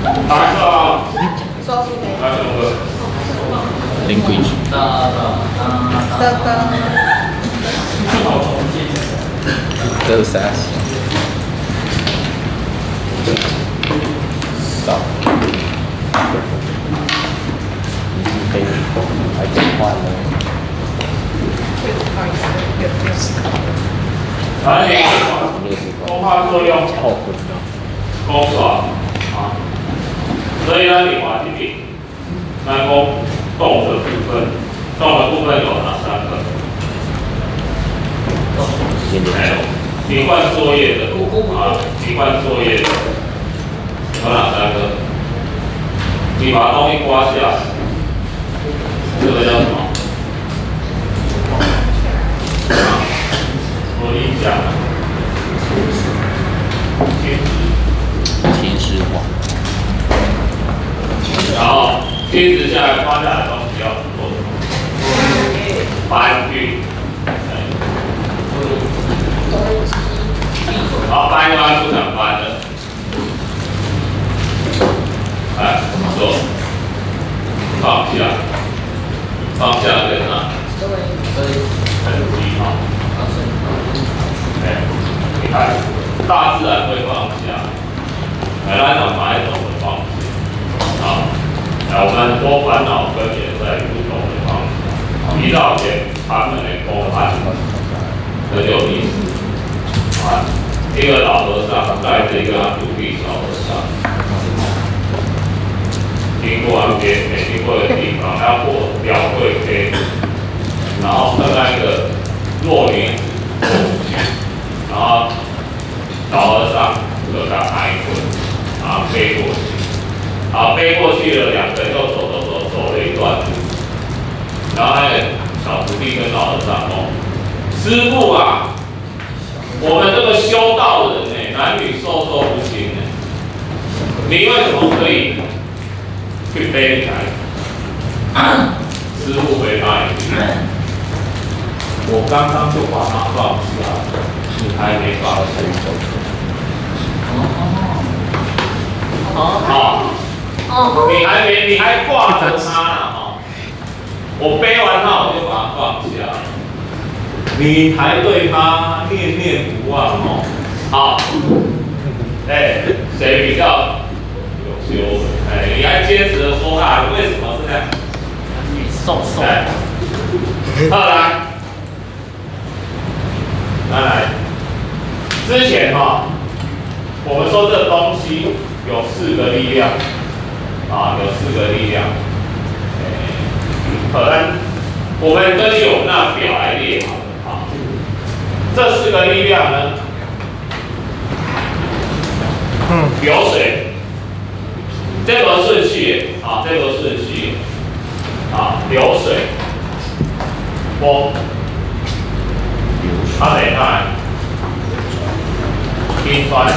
来个，说不可以。来什么歌？ language。这是啥？Stop。你可以来转换了。来，工化作用，工爽啊。所以呢，你划一笔，那工动的部分，动的部分有哪3个？习惯作业的啊，习惯作业的有哪3个？你把东西刮下来，这个叫什么？我印象，侵蚀化。然后侵蚀下来、刮下来的东西要做什么？搬运。好，搬一搬不想搬的，哎，怎么做？放下，放下在哪？很低哈。哎，你看，大自然会放下，来讲哪一种的放下？啊，来，我们多烦恼分别在不同的方向，遇到些他们的公案，很有意思啊。一个老和尚带着一个独臂小和尚，经过没经过的地方，要过辽贵碑，然后碰到一个弱女子过不去，然后老和尚就给他挨一棍，然后背过去，然后背过去了，2个人又走了一段路，然后那个小徒弟跟老和尚说：“师父啊。”我们这个修道人呢，男女授受不亲呢，你为什么可以去背女孩子？师父回答一句：我刚刚就把她放下，你还没发现。你还挂着她呢哈，我背完她我就把她放下。你还对他念念不忘哦，好，哎，谁比较有修？哎，你还坚持的说他为什么是这样？瘦。来，之前哈，我们说这东西有4个力量，啊，有4个力量，可能我们根据我们那表来列好了。这4个力量呢，流水，这个顺序啊，这个顺序啊，流水，风，它得看冰川，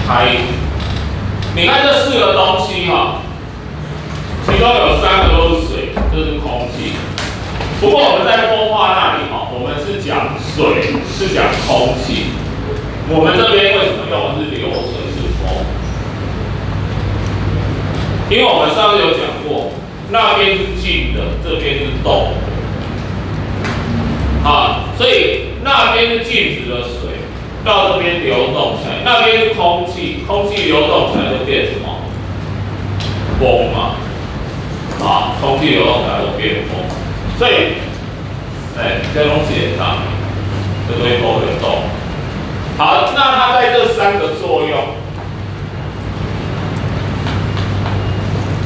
开，你看这4个东西哈，其中有3个都是水，这是空气。不过我们在风化那里哈，我们是讲水，是讲空气。我们这边为什么用的是流水是风？因为我们上次有讲过，那边是静的，这边是动的，啊，所以那边是静止的水，到这边流动起来，那边是空气，空气流动起来就变什么？风嘛，啊，空气流动起来就变风。所以，这东西也上，这东西都会动。好，那它在这3个作用，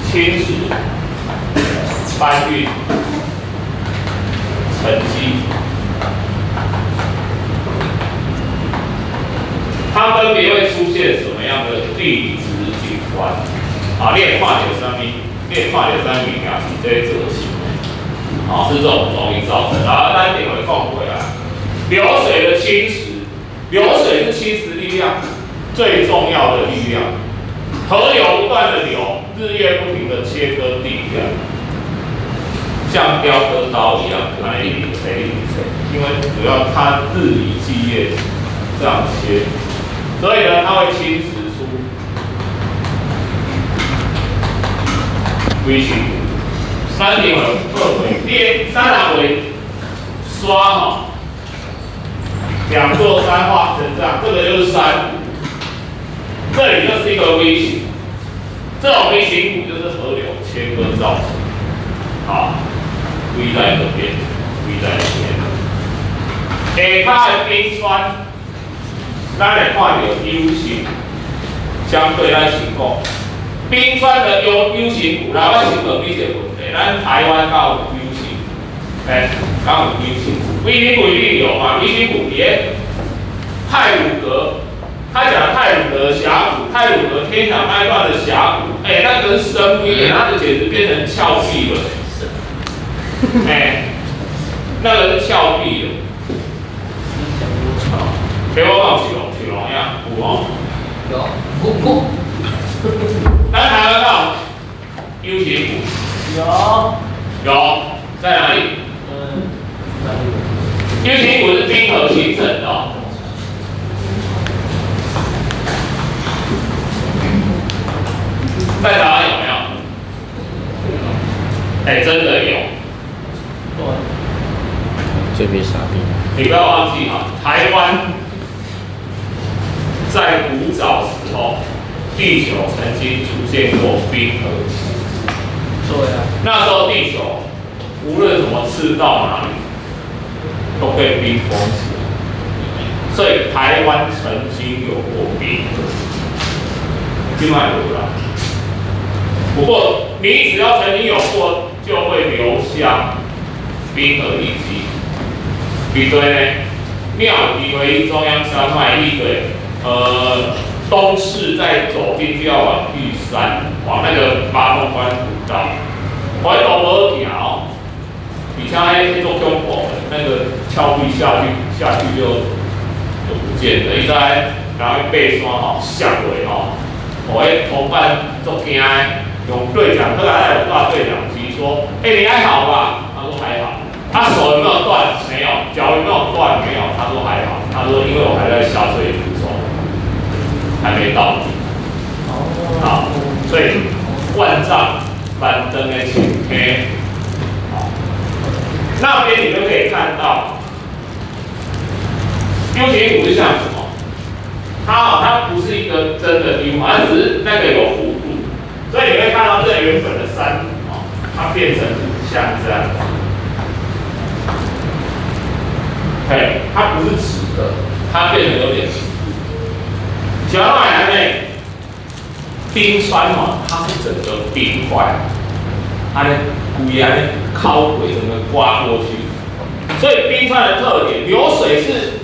侵蚀、搬运、沉积，它分别会出现什么样的地质景观？啊，练化学3米啊，这些特性。啊，是这种容易造成。然后单点会放回来，流水的侵蚀，流水是侵蚀力量最重要的力量。河流不断的流，日夜不停的切割地量，像雕刻刀一样，它一笔切一笔切，因为主要它日以继夜这样切，所以呢，它会侵蚀出微型骨。三点二回，三来回刷哈，两座山画成这样，这个就是山谷，这里就是一个 V 型，这种 V 型骨就是河流切割造成。好 ，V 在这边 ，V 在这边。下骹的冰川，咱来看到 U 型，相对咱情况。冰川的 U 型骨，我先问你一个问题：咱台湾敢有 U 型？敢有 U 型骨 ？V 型骨一定有嘛 ？V 型骨也太鲁阁，他讲的太鲁阁峡谷，太鲁阁天堂那一段的峡谷，那跟深 V， 那就简直变成峭壁了。那个是峭壁了。给我讲去龙呀，有哦。有。咱台湾到 U 型骨有在哪里？U 型骨是冰河形成的哦。在台湾有没有？真的有。这边傻逼。你不要忘记哈，台湾在古早时候。地球曾经出现过冰河期，对啊，那时候地球无论怎么刺到哪里，都被冰封起来，所以台湾曾经有过冰河，今晚有了。不过你只要曾经有过，就会留下冰河遗迹。比如呢，庙以为中央山脉一对，东市再走进去要往玉山，往那个八通关古道，我都无行哦。以前那做恐怖的，那个峭壁下去就不见了。伊在然后爬山吼，下回吼，我同伴做惊的，用对讲，后来有大队长提说，你还好吧？他说还好。他手有没有断？没有。脚有没有断？没有。他说还好。他说因为我还在下水途中。还没到，好，所以万丈翻登的前黑，好，那边你就可以看到 U 型骨是像什么？它不是一个真的 U， 它只是那个有弧度，所以你会看到这原本的山它变成像这样，它不是直的，它变得有点。小海呢，冰川它是整个冰块，它的龟啊靠轨整个刮过去，所以冰川的特点，流水是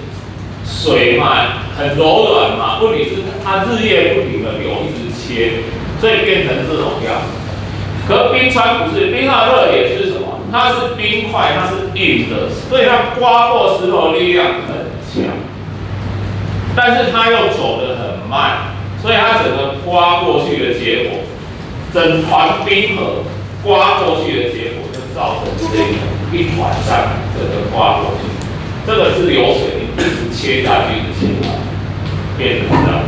水嘛，很柔软嘛，问题是它日夜不停的流，一直切，所以变成这种样子。可冰川不是，冰川的特点是什么？它是冰块，它是硬的，所以它刮过石头力量很强。但是它又走得很慢，所以它整个刮过去的结果，整团冰河刮过去的结果，就造成这一团山整个刮过去。这个是流水，一直切下去，一直切下去，变成这样子。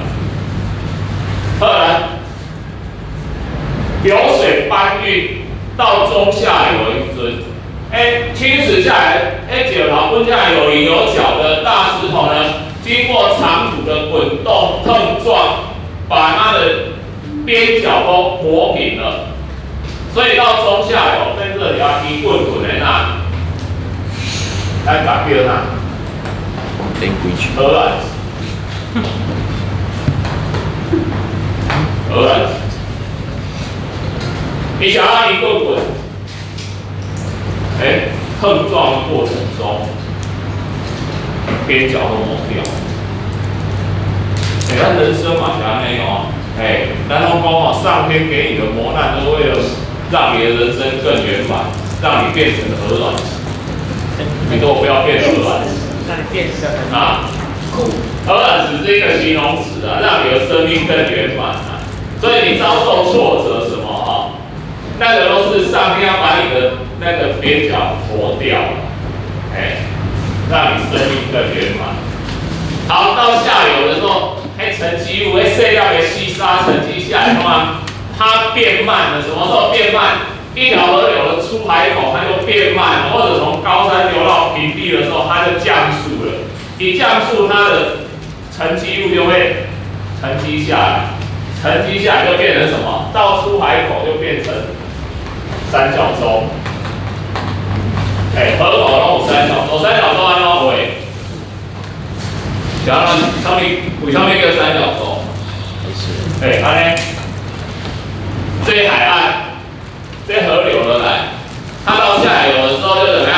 当然，流水搬运到中下游一尊，侵蚀下来，九条滚下来有棱有角的大石头呢。经过长途的滚动碰撞，把它的边角都磨平了，所以到中下游在这里要一棍滚在那里，来打标那，荷兰，你想要一棍滚，碰撞的过程中。边角都磨掉，咱人生嘛是安尼哦，咱拢讲上天给你的磨难都为了让你的人生更圆满，让你变成鹅卵石。你给我不要变鹅卵石，让你变成酷。鹅卵石是一个形容词啊，让你的生命更圆满啊。所以你遭受挫折什么那个都是上天要把你的那个边角磨掉，让你生命更圆满。好，到下游的时候，曾它变慢了，什么时候变慢？一条河流的出海口它就变慢了，或者从高山流到平地的时候，它就降速了。一降速，它的沉积物就会沉积下来，沉积下来就变成什么？到出海口就变成三角洲。河口拢有三角洲，三角洲安怎画？想要为什么叫三角洲？安尼，这海岸，这河流而来，它到下游的时候就怎么样？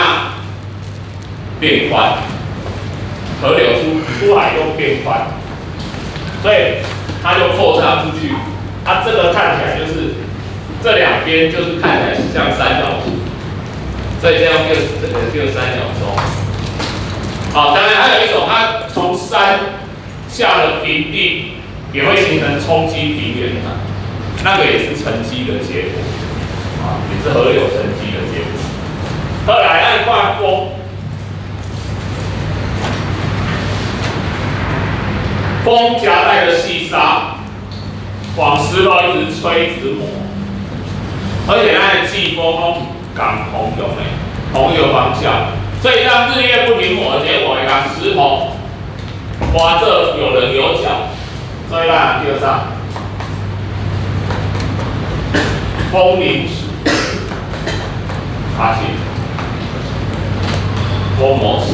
变宽，河流出海又变宽，所以它就扩张出去。这个看起来就是这两边就是看起来是像三角形，所以这样这个叫三角洲。当然还有一种，它从山下了平地，也会形成冲积平原的，那个也是沉积的结果，也是河流沉积的结果。再来那一块风夹带着细沙，往石头一直吹，一直磨，而且那个季风港同用的，同一个方向。所以当日月不停磨的结果，让石头哇，这有棱有角，所以咱叫啥？风林石，发现风磨石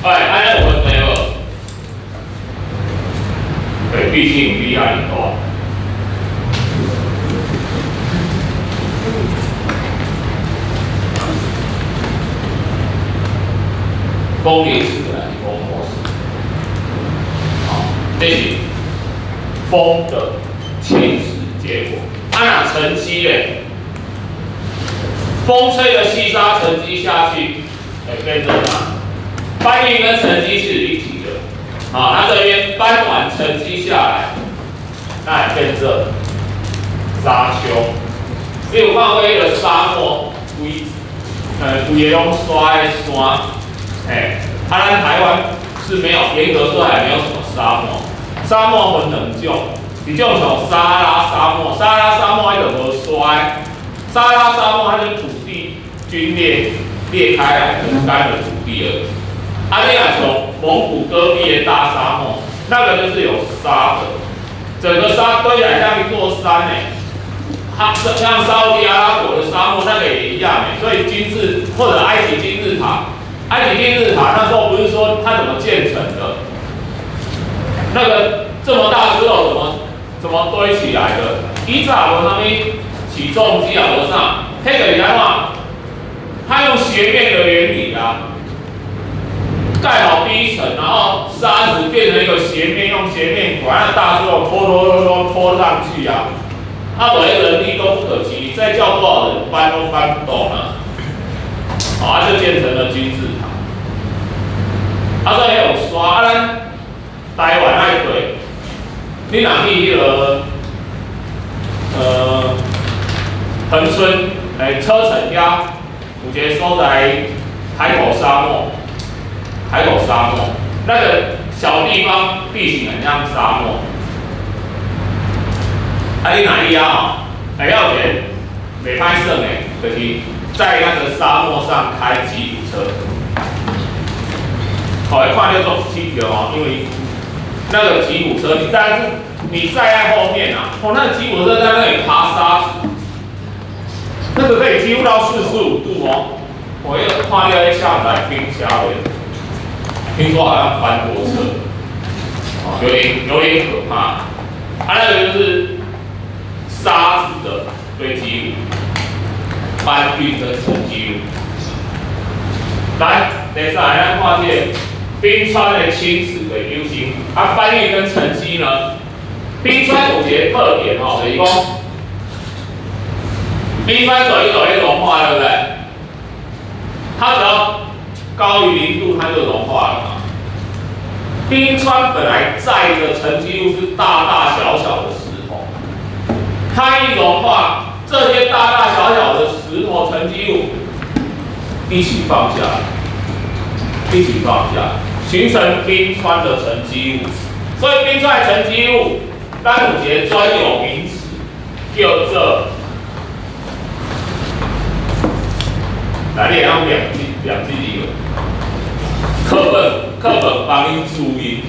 安尼我们没有，毕竟厉害很多。风林石的风磨石，这是风的侵蚀结果。沉积嘞，风吹的细沙沉积下去，变成搬运跟沉积是一体的。它这边搬完沉积下来，那也变成沙丘。你有看过迄个沙漠规个拢刷的山，咱台湾是没有严格说来没有什么沙漠，沙漠分两种。一种像撒哈拉沙漠，撒哈拉沙漠它就无衰，撒哈拉沙漠它就是土地龟裂开来很干的土地而已。你若像蒙古戈壁的大沙漠，那个就是有沙的，整个沙堆起来像一座山像沙特阿拉伯的沙漠那个也一样所以金字或者埃及金字塔，那时候不是说它怎么建成的，那个这么大石头怎么堆起来的？以前无啥物起重机无啥，迄个是安怎？它用斜面的原理盖好第一层，然后沙子变成一个斜面，用斜面把那大石头拖上去本来人力都不可及，再叫多少人搬都搬不动就建成了金字塔。再有刷咱台湾那对。你若去迄个恒春车城遐，有一个所在海口沙漠，那个小地方地形很像沙漠。你若去要一个袂歹耍的，就是在那个沙漠上开吉普车，看就做起叫因为。那个吉普车，但是你站在后面那个吉普车在那里爬沙子，那个可以几乎到45度我一个看到一下来冰虾的，听说好像翻锅车，有点可怕。那个就是沙子的堆积物，搬运的沉积物。来，等一下咱看这个。冰川的侵蚀的 U 型，搬运跟沉积呢？冰川有一个特点就是讲，冰川走一走会融化，对不对？它只要高于0度，它就融化了嘛。冰川本来载的沉积物是大大小小的石头，它一融化，这些大大小小的石头沉积物一起放下来。形成冰川的沉积物，所以冰川的沉积物，咱有一个专有名词叫做，来你要两字理论，课本帮你注音，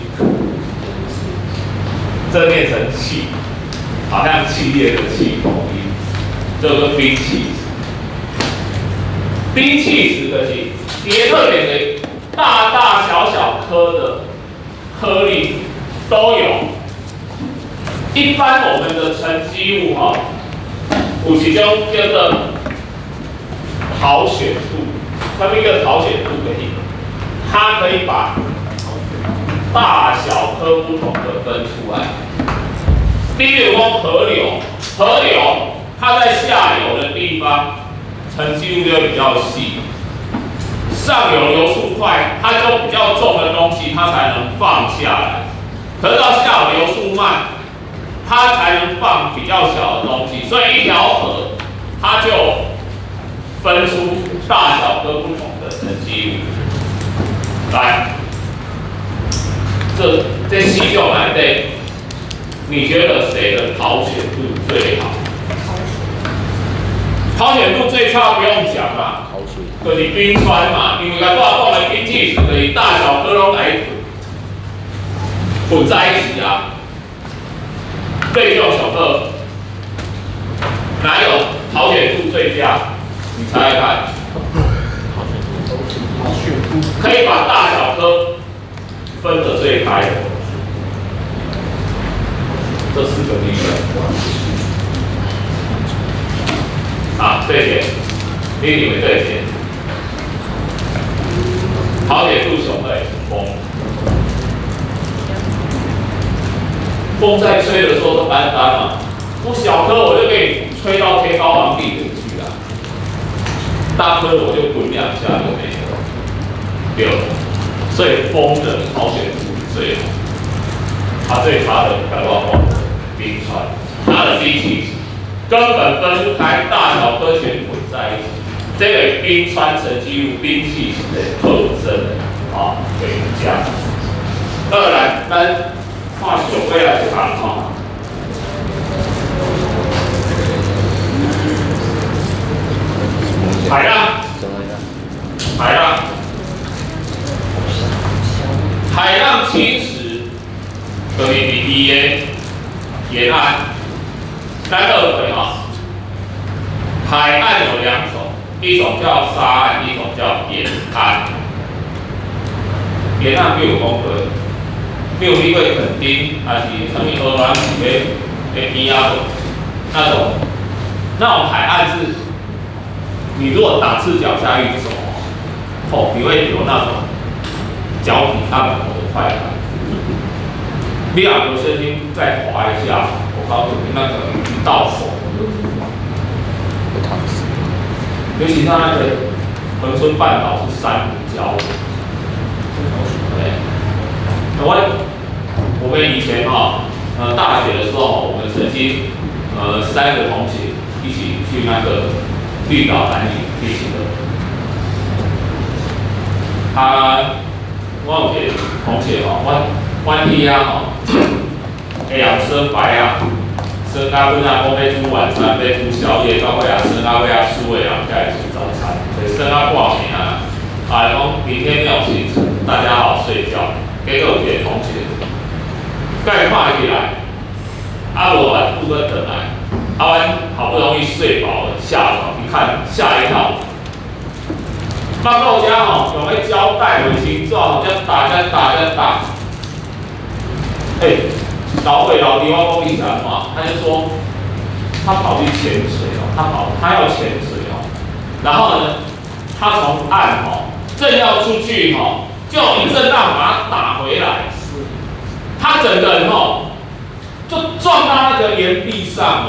这念成气，好像企业的气口音，叫做兵器石。兵器石的是别特点的大大小小颗的颗粒都有。一般我们的沉积物有其中叫做陶显度，它们一个陶显度的意思，它可以把大小颗不同的分出来。例如说河流，它在下游的地方沉积物就比较细，上游流速快，它就比较重的东西它才能放下来。可是到下游流速慢，它才能放比较小的东西，所以一条河它就分出大小颗不同的沉积物。来，这细就来对，你觉得谁的陶显度最好？陶显度最差不用讲啦，就是冰川嘛，因为它多的冰气可以大小颗拢来混在一起啊。对这种小颗，哪有陶显度最佳？你猜猜看。可以把大小颗分得最开的，这4个例子。啊，对点，你们对点。陶显度雄的是风，风在吹的时候都单单嘛，我小颗我就给你吹到天高皇帝远去了，大颗我就滚2下就没了。对，所以风的陶显度是最好，它最差的搞不好冰川，它的冰气根本分不开，大小颗全混在一起。这个冰川沉积物冰气的特征啊，可以这样。二来，咱看上尾来一项海浪，海浪侵蚀就是离的沿岸，咱都会海岸有2种，一种叫沙岸，一种叫沿岸。沿岸比如讲比如你去垦丁，还是什么鹅銮鼻的边啊，那种海岸是，你如果打赤脚下去走，你会有那种脚底按摩的快感。你有身心再滑一下，我告诉你，那个一到手尤其它那个恒春半岛是珊瑚礁，我们以前大学的时候，我们曾经3个同学一起去那个绿岛南屿旅行的。我有一个同学阮去下阳升白升到尾讲要煮晚餐，要煮宵夜，到尾升到尾输的才煮早餐，升到挂名讲明天没有行程，大家好好睡觉。结果有一个同学，刚看起来，无完拄要回来，阮好不容易睡饱了，下床一看，吓一跳。放到家用那胶带、卫生纸这样打。老弟，我讲你啥话？他就说，他跑去潜水他要潜水然后呢，他从岸正要出去就一阵浪把他打回来，他整个人就撞到那个岩壁上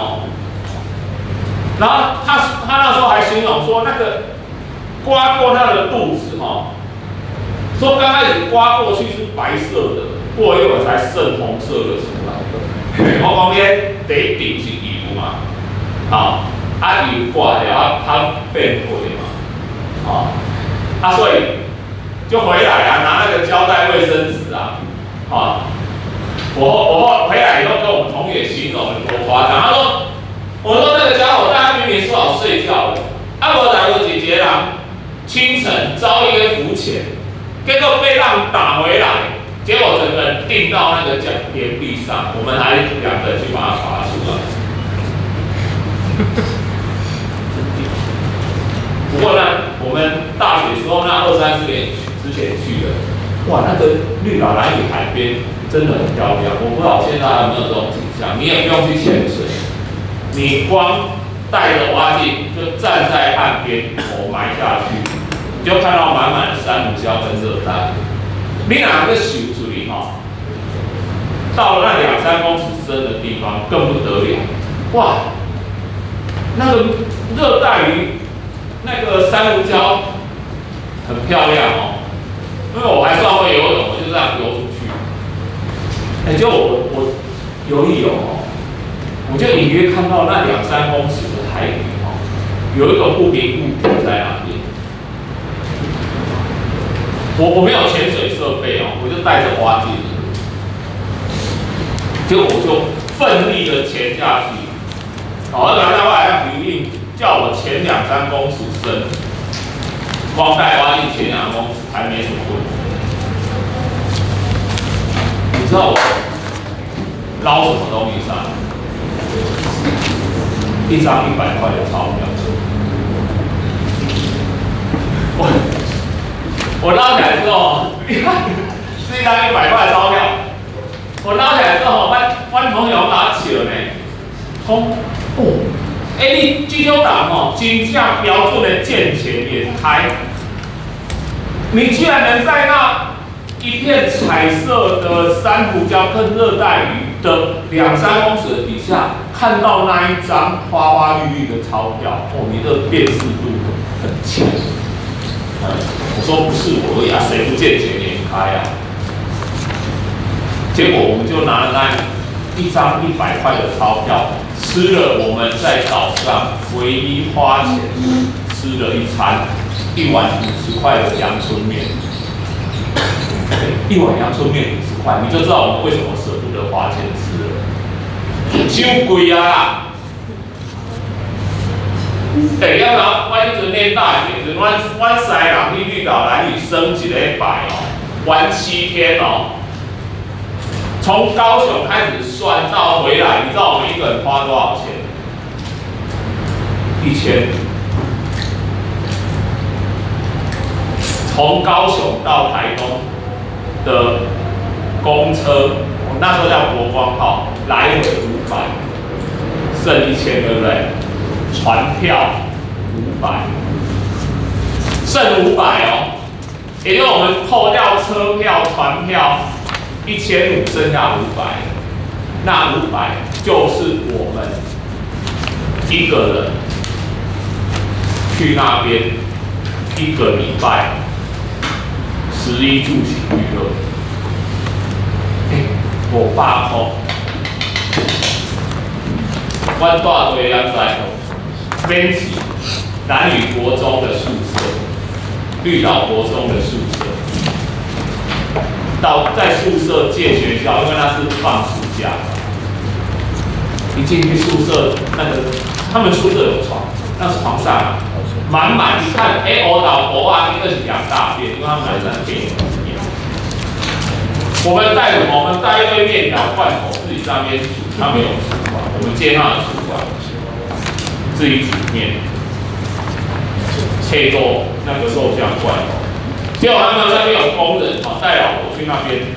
然后他那时候还形容说那个刮过他的肚子说刚开始刮过去是白色的，过一会儿才渗红色的出来。我讲你第一顶是油嘛，油刮掉它变灰嘛，所以就回来拿那个胶带、卫生纸我回来以后跟我们同学形容很多夸张，他说我说那个家伙，大家明明说好睡觉的，我来我姐姐啦，清晨遭约浮潜，结果被浪打回来，结果整个人钉到那个岩壁上，我们还两个人去把它爬出来。不过呢，我们大学时候那2、3、4年之前去的，哇，那个绿岛兰屿海边真的很漂亮。我不知道现在还有没有这种景象，你也不用去潜水。你光带着蛙镜就站在岸边，头埋下去，你就看到满满的珊瑚礁跟热带。你哪个游出去哈？到了那2、3公尺深的地方更不得了，哇！那个热带鱼，那个珊瑚礁很漂亮哦。因为我还算会游泳，我就这样游出去。就我游一游哦。我就隐约看到那2、3公尺的海底有一个不明物体在那边。我没有潜水设备我就带着蛙镜，结果我就奋力的潜下去。而来到外岸鱼令叫我潜2、3公尺深，光带蛙镜潜2公尺还没什么问题。你知道我捞什么东西上来？一张100块的钞票，我捞起来之后，你看是一张100块的钞票，我捞起来之后，我朋友把它笑呢，讲你这种人真正标准的见钱眼开，你居然能在那一片彩色的珊瑚礁跟热带鱼的2、3公尺的底下，看到那一张花花绿绿的钞票，你的辨识度很强。我说不是我而已谁不见钱眼开结果我们就拿了那一张100块的钞票，吃了我们在岛上唯一花钱吃了一餐，1碗50块的阳春面。1碗阳春面50块，你就知道我们为什么舍不得花钱吃了。太贵啊！要不然我迄阵念大学时，阮西人去绿岛兰屿升1个礼拜玩7天从高雄开始算到回来，你知道我们一个人花多少钱？1000。从高雄到台东的公车，我那时候叫国光号，来回500，剩1000，对不对？船票500，剩500也就是我们扣掉车票、船票1500，剩下500，那500就是我们一个人去那边1个礼拜。食衣住行娱乐，500块，我大队要在编辑兰屿国中的宿舍，绿岛国中的宿舍，在宿舍借学校，因为那是放暑假，一进去宿舍他们宿舍有床，那是床上满一看，我老婆那个是2大便，因为他们男生便有面。我们带什么？我们带一堆面条罐头，自己在那边煮，他们有厨房，我们借他的厨房，自己煮面，切肉那个肉酱罐头。结果他们那边有工人带老婆去那边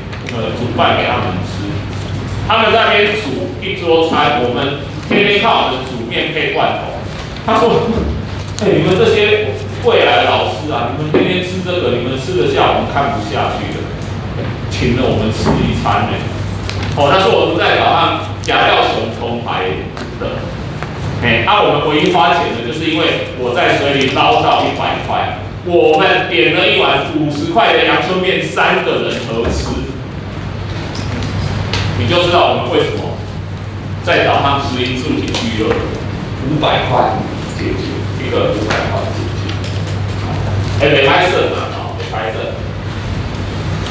煮饭给他们吃，他们在那边煮一桌菜，我们天天看我们煮面配罐头。他说。你们这些未来的老师你们天天吃这个，你们吃得下，我们看不下去的，请了我们吃一餐那是我们在岛上假料熊重排的，我们唯一花钱的，就是因为我在水里捞到100块，我们点了一碗50块的阳春面，3个人合吃，你就知道我们为什么在岛上食衣住行娱乐500块解决。一个500块没拍摄嘛，没拍摄。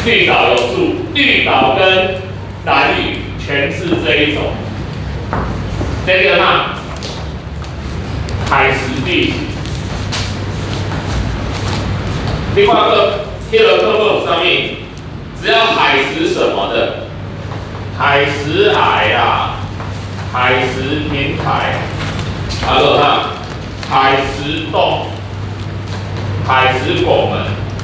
绿岛有住，绿岛跟兰屿全是这一种。这个海蚀地形。另外一个贴了课本上面，只要海蚀什么的，海蚀海啊，海蚀平台，还有看海蚀洞、海蚀拱门，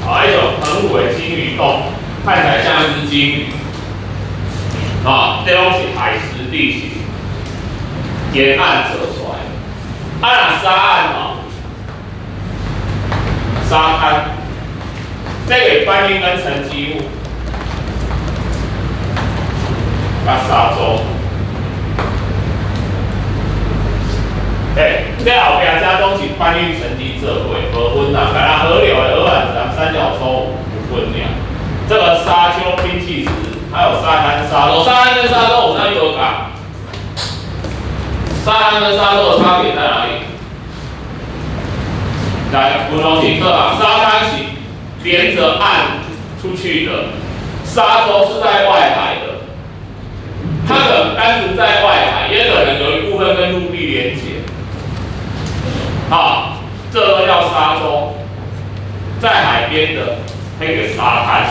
还有横尾金鱼洞，看起来像一只金鱼。这拢是海蚀地形，沿岸做出来的。沙岸沙滩，这个搬运跟沉积物，沙洲。这后边加东是搬运沉积这位，无分啦，来河流的鹅卵石、三角洲无分俩。这个沙丘、冰碛石，还有沙滩、沙洲，沙滩跟沙洲有哪里有港？沙滩跟沙洲的差别在哪里？来，不同景色啊，沙滩是连着岸出去的，沙洲是在外海的，它可能单独在外海，也可能有一部分跟陆地连接。这个叫沙洲，在海边的那个沙滩。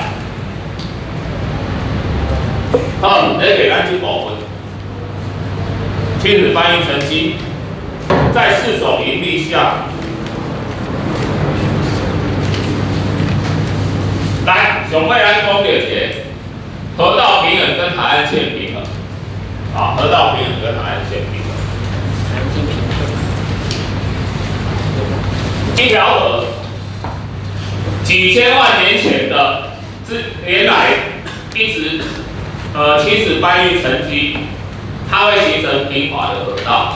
那给咱去保温。亲子搬运沉积，在4种应力下，来，上尾咱讲到一个河道平衡跟海岸线平衡。河道平衡跟海岸线平衡。一条河，几千万年前的连来一直亲子搬运沉积，它会形成平滑的河道。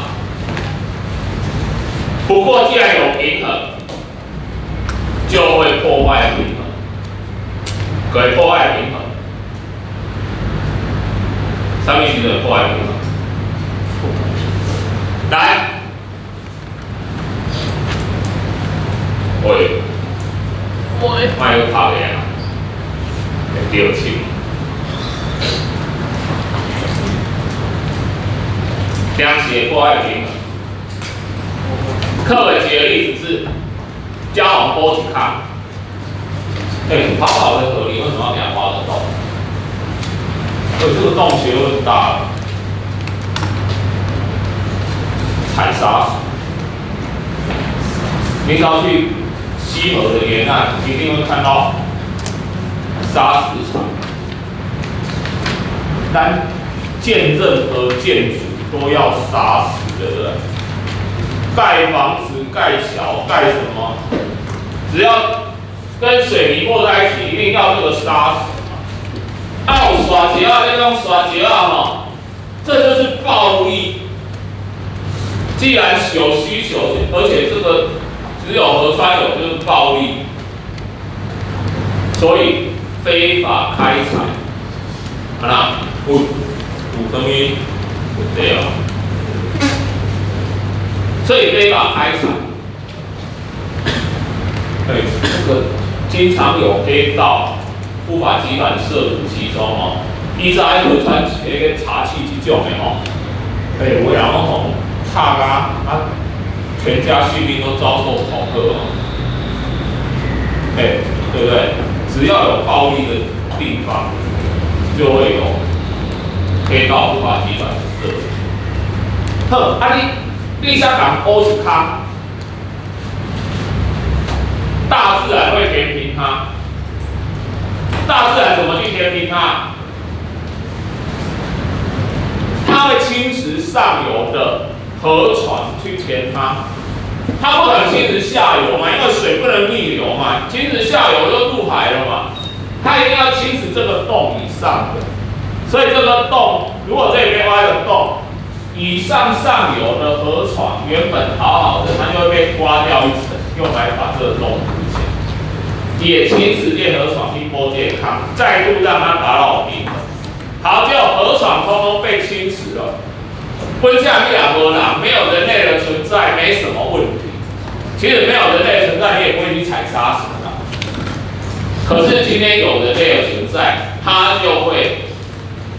不过，既然有平衡，就会破坏平衡，可以破坏平衡。上面形成破坏平衡。来。喂，卖个拍的啊，会掉手。两斜破坏平衡。课本举的例子是交往波子康，泡泡的河里为什么要给它挖个洞？所以这个洞学问大了，采砂石。你只要去西河的沿岸，一定会看到砂石场。但建任何建筑都要砂石，对不对？盖房子、盖桥、盖什么，只要跟水泥和在一起，一定要这个砂石。有刷石啊，这种刷石啊，这就是暴力。既然有需求，而且这个只有河川有，就是暴力，所以非法开采，有什么问题啊？所以非法开采，这个经常有黑道不法集团涉入其中依照河川那个查气这种的有人吵全家性命都遭受恐吓对不对？只要有暴力的地方，就会有黑道不法集团涉入。你想讲欧是康，大自然会填平它。大自然怎么去填平它？它会侵蚀上游的河床去填它，它不可能侵蚀下游嘛，因为水不能逆流嘛，侵蚀下游就入海了嘛，它一定要侵蚀这个洞以上的，所以这个洞如果这边挖一个洞。以上游的河床原本好好的，它就会被刮掉一层，用来把这个洞补起来，也侵蚀这河床去波健康，再度让它达到平衡。好，结果河床通通被侵蚀了，温下利亚波浪，没有人类的存在，没什么问题。其实没有人类的存在，你也不会去采砂石的。可是今天有人类的存在，它就会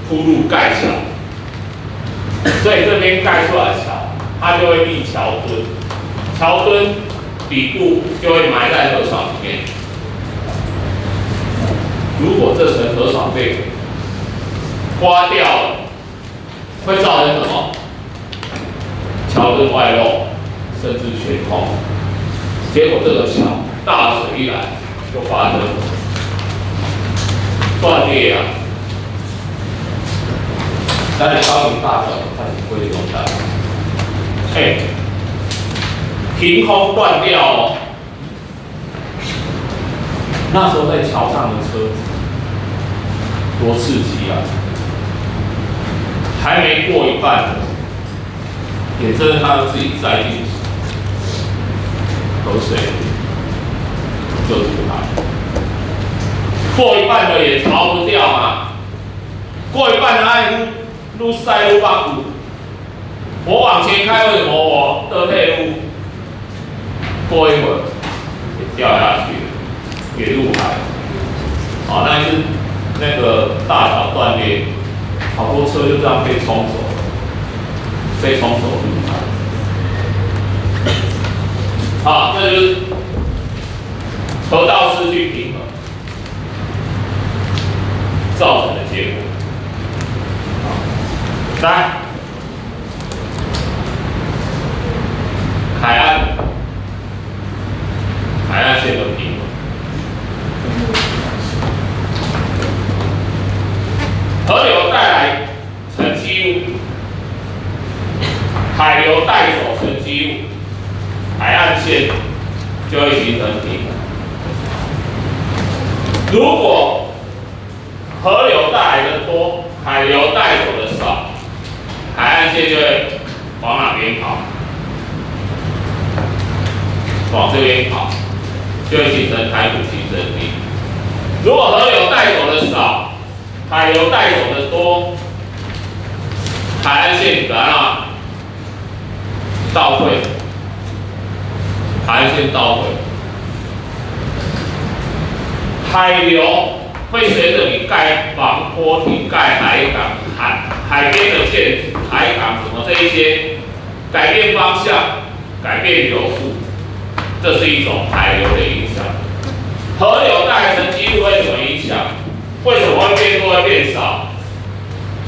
铺路盖桥。所以这边盖出来的桥，它就会立桥墩，桥墩底部就会埋在河床里面。如果这层河床被刮掉了，会造成什么？桥墩外露，甚至悬空。结果这个桥大水一来，就发生断裂啊！但是高龄大小看你会用到，凭空断掉哦。那时候在桥上的车子多刺激啊！还没过一半呢，眼睁睁看到自己栽进河水就出来，过一半的也逃不掉嘛。过一半的爱路塞路八股，我往前开，为什么我的退路？过一会儿也掉下去了，也入海。那一次那个大桥断裂，好多车就这样被冲走了，被冲走入海。这就是河道失去平衡造成的结果。来，海岸线的平衡，河流带来沉积物，海流带走沉积物，海岸线就会形成平衡。如果河流带来的多，海流带走的少，海岸线就会往哪边跑？往这边跑，就会形成海谷新生地。如果河流带走的少，海流带走的多，海岸线怎样？倒退，海岸线倒退，海流会随着你盖防坡堤、盖海港、海边的建筑、海港什么这一些，改变方向、改变流速，这是一种海流的影响。河流带来沉积物会怎么影响？为什么会变多会变少？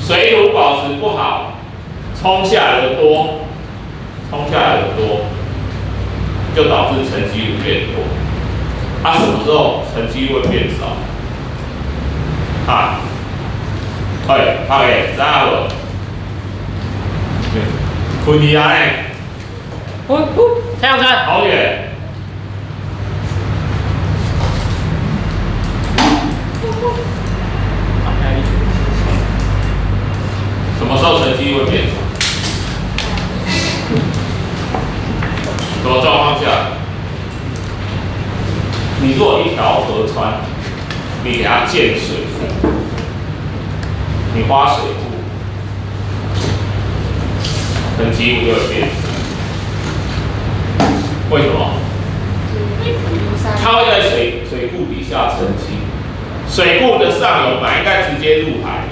水土保持不好，冲下来的多，就导致沉积物变多。什么时候沉积物会变少？知道无？困去啊嘞！太阳山好远。什么时候沉积会变少？什么状况下？你若一条河川，你给它建水库，你挖水库，沉积物就会变少。为什么？它会在水库底下沉积，水库的上游本来应该直接入海的，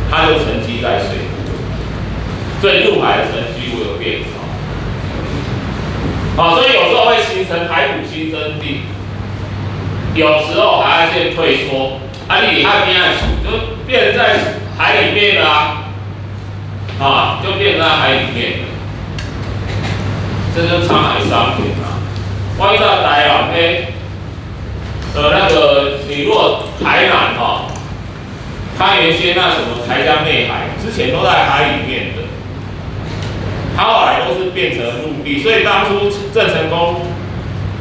它就沉积在水库，所以入海的沉积物有变少。所以有时候会形成海谷新生地，有时候海岸线退缩，你海边岸就变在海里面了就变在海里面了。这就是沧海桑田我遇到台湾那个，你如果台南它原先那什么台江内海，之前都在海里面的，它后来都是变成陆地，所以当初郑成功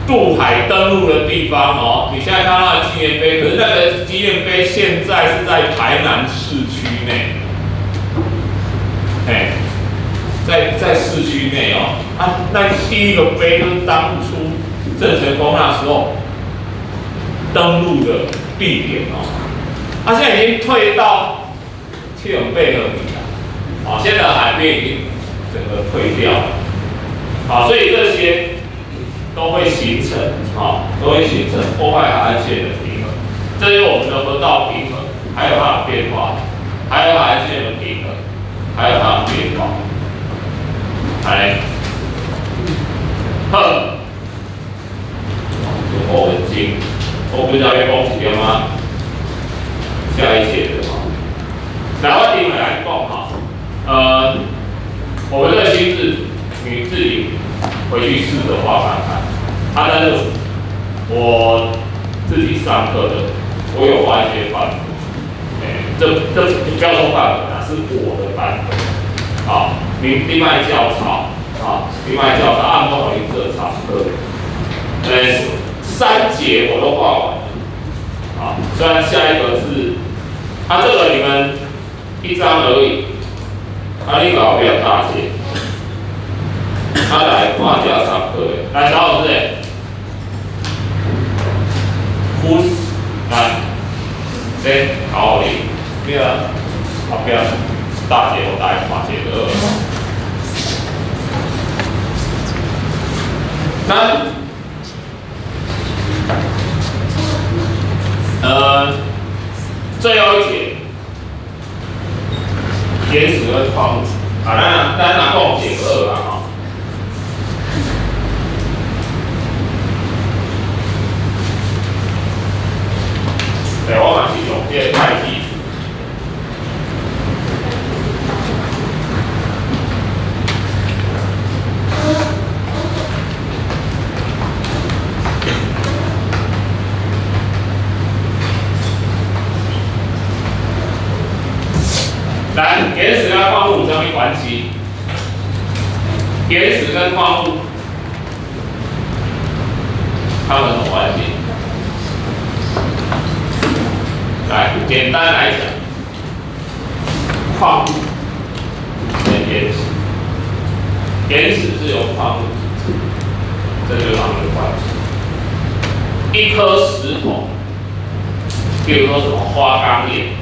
渡海登陆的地方你现在看到的纪念碑，可是那个纪念碑现在是在台南市区内，在市区内那第一个碑就是当初郑成功那时候登陆的地点现在已经退到7龙贝勒里了，现在海边已经整个退掉了，所以这些都会形成破坏海岸线的平衡，这就是我们的河道平衡，还有它的变化，还有海岸线的平衡，还有它的变化。来，呵，我很精，我不知道要讲几点吗？下一节的哈，来我听来讲哈，我们这个心智你自己回去试着画看看，但是我自己上课的，我有画一些范本，这不要说范本啊，是我的版本，好，另外教抄，好，另外教抄按照你这差不多，3节我都画完了，好，虽然下一个是，这个你们1张而已，你搞比较大些，来画家上课的，来小老师来，好哩，对啊，后边大节我带画节的最后一节，原始跟矿物，咱拿共解2啦哈。对，我嘛是用这个太极。来，原始跟矿物有什么关系？原始跟矿物，它们有什么关系？来，简单来讲，矿物跟原始，原始是由矿物组成，这就是它们的关系。一颗石头，比如说什么花岗岩。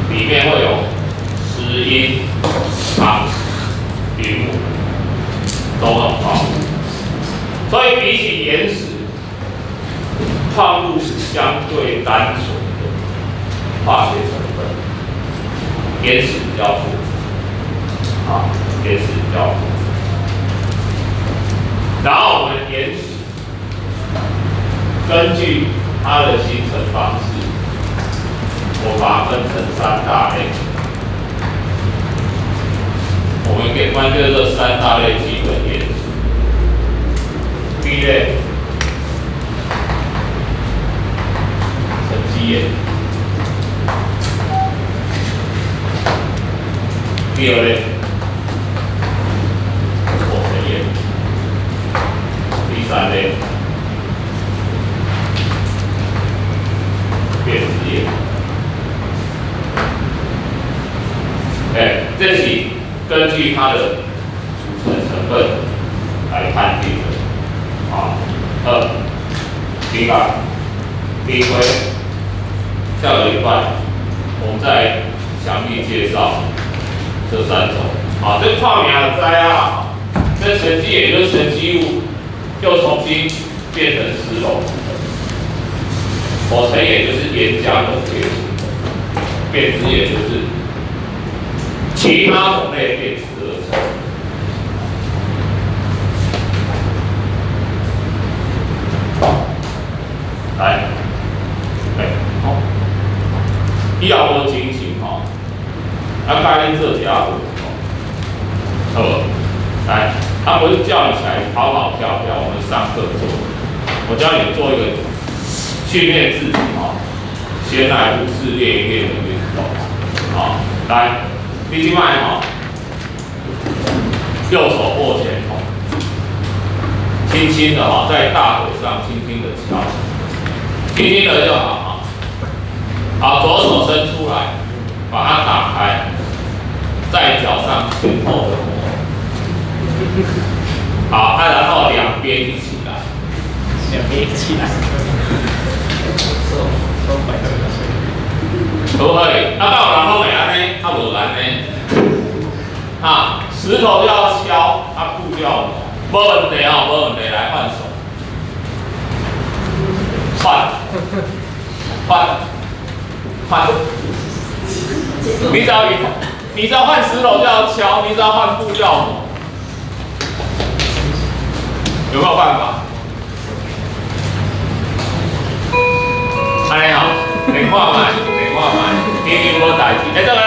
里面会有石英、钪、云母都很矿物，所以比起原始，矿物是相对单纯的化学成分，原始比较复杂，原始比较复杂。然后我们原始根据它的形成方式。我把它分成3大类，我们给关键这3大类基本元素。第一类，沉积岩；第2类，火成岩；第3类，变质岩。这是根据它的组成成分来判定的。冰板、冰灰，下个礼拜我们再详细介绍这3种。这矿名的灾啊，这沉积也就是沉积物，又重新变成石头。火成也就是岩浆的结晶，变质也就是其他种类变质而成。来，好，以后无情形教恁做一下好，来，不是叫你起来跑跑跳跳，我们上课做，我教你做一个训练自己先来无式练一练的运动，来。你现在右手握拳头，轻轻的在大腿上轻轻的敲，轻轻的就好。左手伸出来，把它打开，在脚上前后的磨。好，然后2边一起来，2边一起来。可不可以？到有人拢会安尼，无难呢。石头要敲，布要磨，没问题没问题，来换手，换。你只要换石头就要敲，你只要换布就要磨。有没有办法？安尼吼，你看卖，你看卖，天天无代志，哎，这个